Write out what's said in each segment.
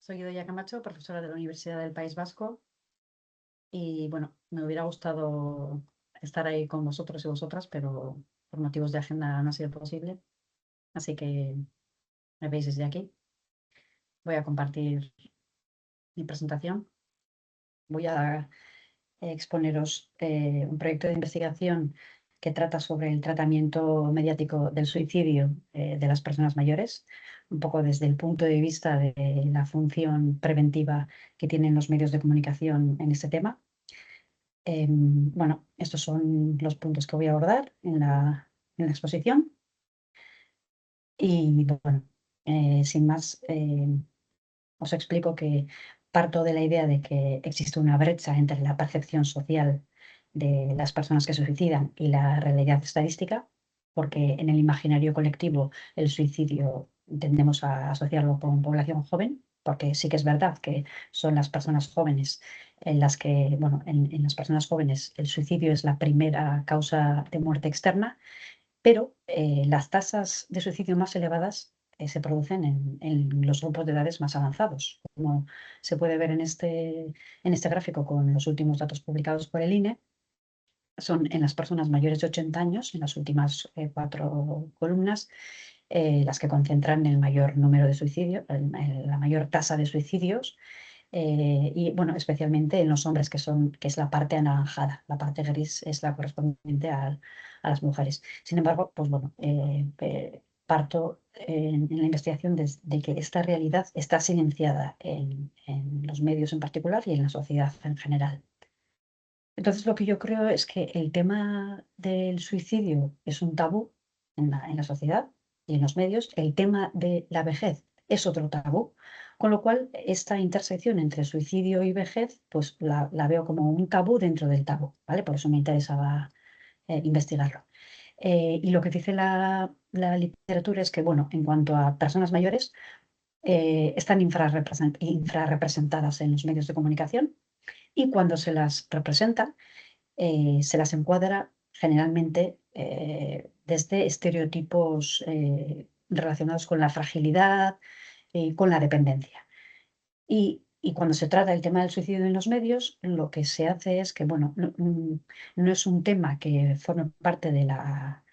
Soy Idoia Camacho, profesora de la Universidad del País Vasco y bueno, me hubiera gustado estar ahí con vosotros y vosotras, pero por motivos de agenda no ha sido posible, así que me veis desde aquí. Voy a compartir mi presentación. Voy a exponeros un proyecto de investigación que trata sobre el tratamiento mediático del suicidio de las personas mayores, un poco desde el punto de vista de la función preventiva que tienen los medios de comunicación en este tema. Bueno, estos son los puntos que voy a abordar en la exposición. Y bueno, sin más, os explico que parto de la idea de que existe una brecha entre la percepción social de las personas que se suicidan y la realidad estadística, porque en el imaginario colectivo el suicidio tendemos a asociarlo con población joven, porque sí que es verdad que son las personas jóvenes en las que, bueno, en las personas jóvenes el suicidio es la primera causa de muerte externa, pero las tasas de suicidio más elevadas se producen en los grupos de edades más avanzados, como se puede ver en este gráfico con los últimos datos publicados por el INE. Son en las personas mayores de 80 años, en las últimas 4 columnas, las que concentran el mayor número de suicidios, la mayor tasa de suicidios, y bueno, especialmente en los hombres, que es la parte anaranjada. La parte gris es la correspondiente a las mujeres. Sin embargo, pues bueno, parto en la investigación de que esta realidad está silenciada en los medios en particular y en la sociedad en general. Entonces, lo que yo creo es que el tema del suicidio es un tabú en la sociedad y en los medios. El tema de la vejez es otro tabú, con lo cual esta intersección entre suicidio y vejez, pues la veo como un tabú dentro del tabú, ¿vale? Por eso me interesaba investigarlo. Y lo que dice la literatura es que, bueno, en cuanto a personas mayores, están infrarrepresentadas en los medios de comunicación, y cuando se las representa, se las encuadra generalmente desde estereotipos relacionados con la fragilidad y con la dependencia. Y cuando se trata el tema del suicidio en los medios, lo que se hace es que, bueno, no es un tema que forme parte de la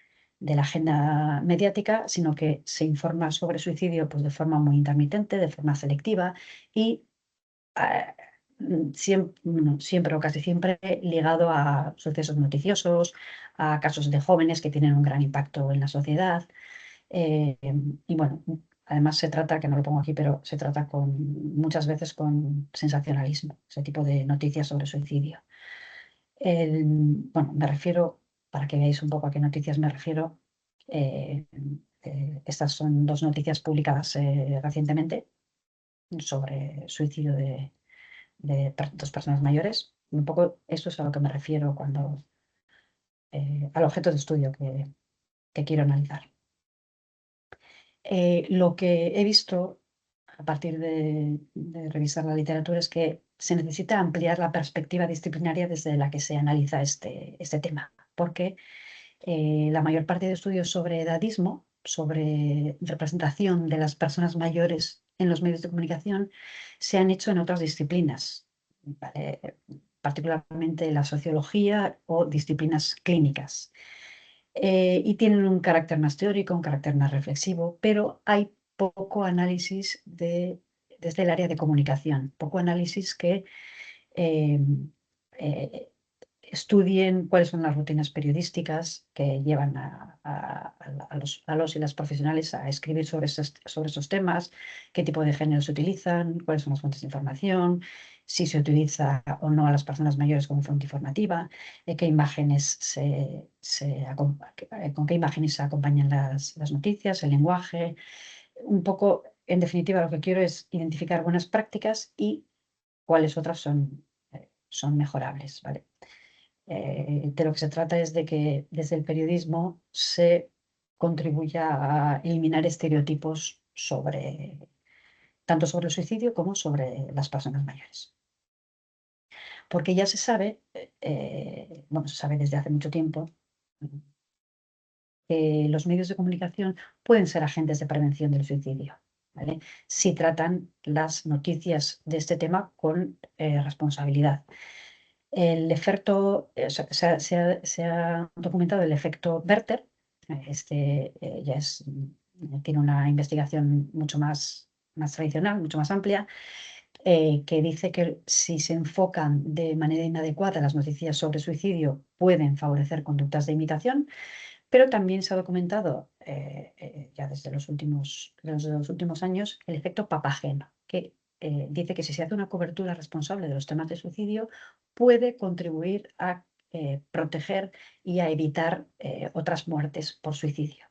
agenda mediática, sino que se informa sobre suicidio pues, de forma muy intermitente, de forma selectiva y ah, siempre, no, siempre o casi siempre ligado a sucesos noticiosos, a casos de jóvenes que tienen un gran impacto en la sociedad. eh, y bueno, además se trata, que no lo pongo aquí, pero se trata muchas veces con sensacionalismo, ese tipo de noticias sobre suicidio. Bueno, me refiero, para que veáis un poco a qué noticias me refiero, eh, estas son dos noticias publicadas recientemente sobre suicidio de dos personas mayores. Un poco eso es a lo que me refiero al objeto de estudio que quiero analizar. Lo que he visto a partir de revisar la literatura es que se necesita ampliar la perspectiva disciplinaria desde la que se analiza este tema, porque la mayor parte de estudios sobre edadismo, sobre representación de las personas mayores en los medios de comunicación, se han hecho en otras disciplinas, ¿vale? Particularmente la sociología o disciplinas clínicas. Y tienen un carácter más teórico, un carácter más reflexivo, pero hay poco análisis desde el área de comunicación, poco análisis que eh, eh, estudien cuáles son las rutinas periodísticas que llevan a los y las profesionales a escribir sobre esos temas, qué tipo de géneros se utilizan, cuáles son las fuentes de información, si se utiliza o no a las personas mayores como fuente informativa, qué imágenes con qué imágenes se acompañan las noticias, el lenguaje. Un poco, en definitiva, lo que quiero es identificar buenas prácticas y cuáles otras son mejorables, ¿vale? De lo que se trata es de que desde el periodismo se contribuya a eliminar estereotipos tanto sobre el suicidio como sobre las personas mayores. Porque ya se sabe, bueno, se sabe desde hace mucho tiempo, que los medios de comunicación pueden ser agentes de prevención del suicidio. ¿vale? Si tratan las noticias de este tema con responsabilidad. El efecto, se ha documentado el efecto Werther, ya tiene una investigación mucho más tradicional, mucho más amplia, que dice que si se enfocan de manera inadecuada las noticias sobre suicidio, pueden favorecer conductas de imitación, pero también se ha documentado ya desde los últimos años el efecto Papageno, que dice que si se hace una cobertura responsable de los temas de suicidio, puede contribuir a proteger y a evitar otras muertes por suicidio.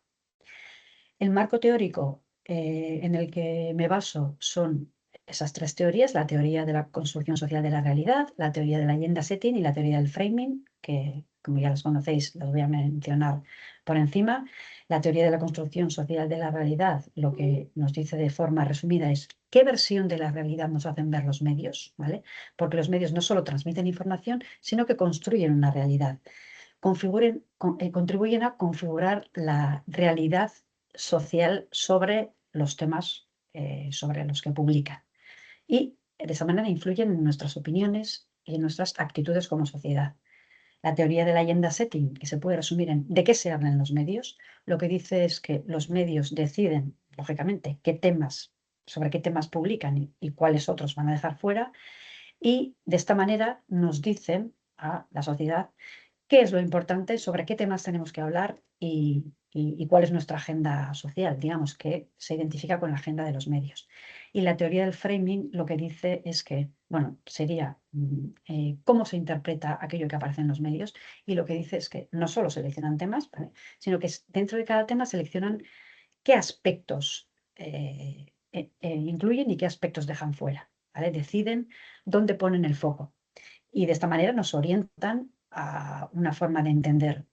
El marco teórico en el que me baso son esas tres teorías: la teoría de la construcción social de la realidad, la teoría del agenda setting y la teoría del framing, que como ya las conocéis, las voy a mencionar por encima. La teoría de la construcción social de la realidad lo que nos dice de forma resumida es qué versión de la realidad nos hacen ver los medios, ¿vale? Porque los medios no solo transmiten información, sino que construyen una realidad. Contribuyen a configurar la realidad social sobre los temas sobre los que publican. Y de esa manera influyen en nuestras opiniones y en nuestras actitudes como sociedad. La teoría del agenda setting, que se puede resumir en de qué se habla en los medios, lo que dice es que los medios deciden, lógicamente, sobre qué temas publican y cuáles otros van a dejar fuera, y de esta manera nos dicen a la sociedad qué es lo importante, sobre qué temas tenemos que hablar y cuál es nuestra agenda social, digamos, que se identifica con la agenda de los medios. Y la teoría del framing lo que dice es que, bueno, sería cómo se interpreta aquello que aparece en los medios, y lo que dice es que no solo seleccionan temas, ¿vale?, sino que dentro de cada tema seleccionan qué aspectos incluyen y qué aspectos dejan fuera, ¿vale? Deciden dónde ponen el foco. Y de esta manera nos orientan a una forma de entender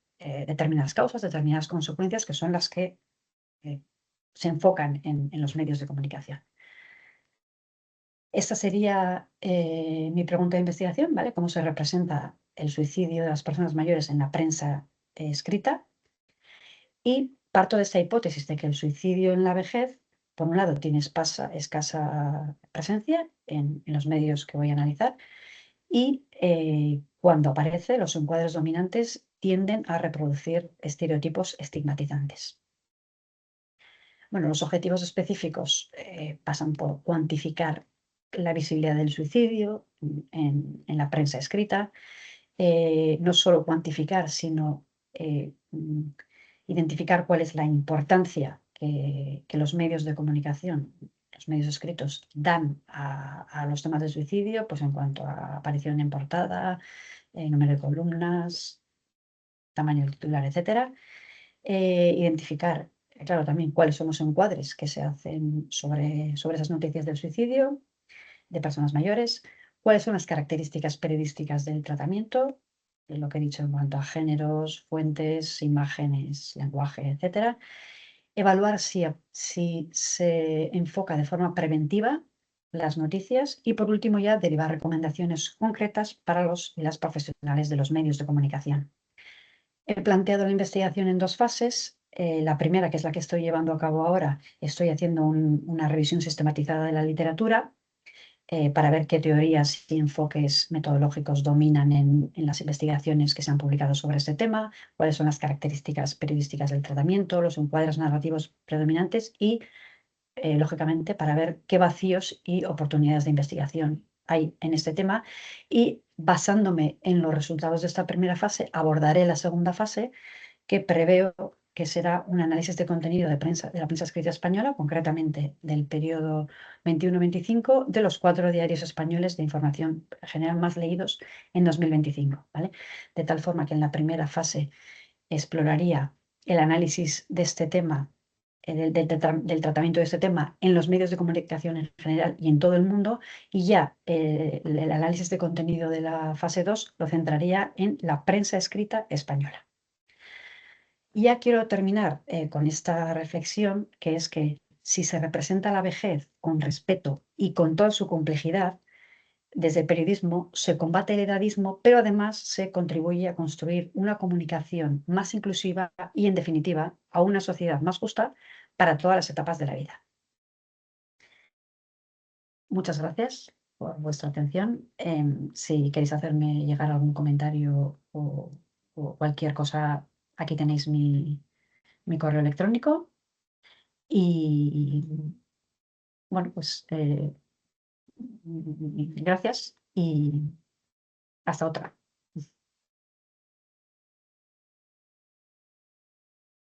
determinadas causas, determinadas consecuencias, que son las que se enfocan en los medios de comunicación. Esta sería mi pregunta de investigación, ¿vale? ¿Cómo se representa el suicidio de las personas mayores en la prensa escrita? Y parto de esta hipótesis de que el suicidio en la vejez, por un lado, tiene escasa presencia en los medios que voy a analizar, y cuando aparece, los encuadres dominantes tienden a reproducir estereotipos estigmatizantes. Bueno, los objetivos específicos pasan por cuantificar la visibilidad del suicidio en la prensa escrita, no solo cuantificar, sino identificar cuál es la importancia que los medios de comunicación, los medios escritos, dan a los temas de suicidio, pues en cuanto a aparición en portada, número de columnas, tamaño del titular, etcétera. Identificar, claro, también cuáles son los encuadres que se hacen sobre esas noticias del suicidio de personas mayores, cuáles son las características periodísticas del tratamiento, lo que he dicho en cuanto a géneros, fuentes, imágenes, lenguaje, etcétera. Evaluar si se enfoca de forma preventiva las noticias y, por último, ya derivar recomendaciones concretas para los y las profesionales de los medios de comunicación. He planteado la investigación en dos fases. La primera, que es la que estoy llevando a cabo ahora, estoy haciendo una revisión sistematizada de la literatura para ver qué teorías y enfoques metodológicos dominan en las investigaciones que se han publicado sobre este tema, cuáles son las características periodísticas del tratamiento, los encuadres narrativos predominantes y, lógicamente, para ver qué vacíos y oportunidades de investigación hay en este tema. Y basándome en los resultados de esta primera fase, abordaré la segunda fase, que preveo que será un análisis de contenido de la prensa escrita española, concretamente del periodo 21-25, de los 4 diarios españoles de información general más leídos en 2025, ¿vale? De tal forma que en la primera fase exploraría el análisis de este tema, del tratamiento de este tema en los medios de comunicación en general y en todo el mundo, y ya el análisis de contenido de la fase 2 lo centraría en la prensa escrita española. Y ya quiero terminar con esta reflexión, que es que si se representa la vejez con respeto y con toda su complejidad, desde el periodismo se combate el edadismo, pero además se contribuye a construir una comunicación más inclusiva y, en definitiva, a una sociedad más justa para todas las etapas de la vida. muchas gracias por vuestra atención. Si queréis hacerme llegar algún comentario o cualquier cosa, aquí tenéis mi correo electrónico. Y bueno, pues gracias y hasta otra.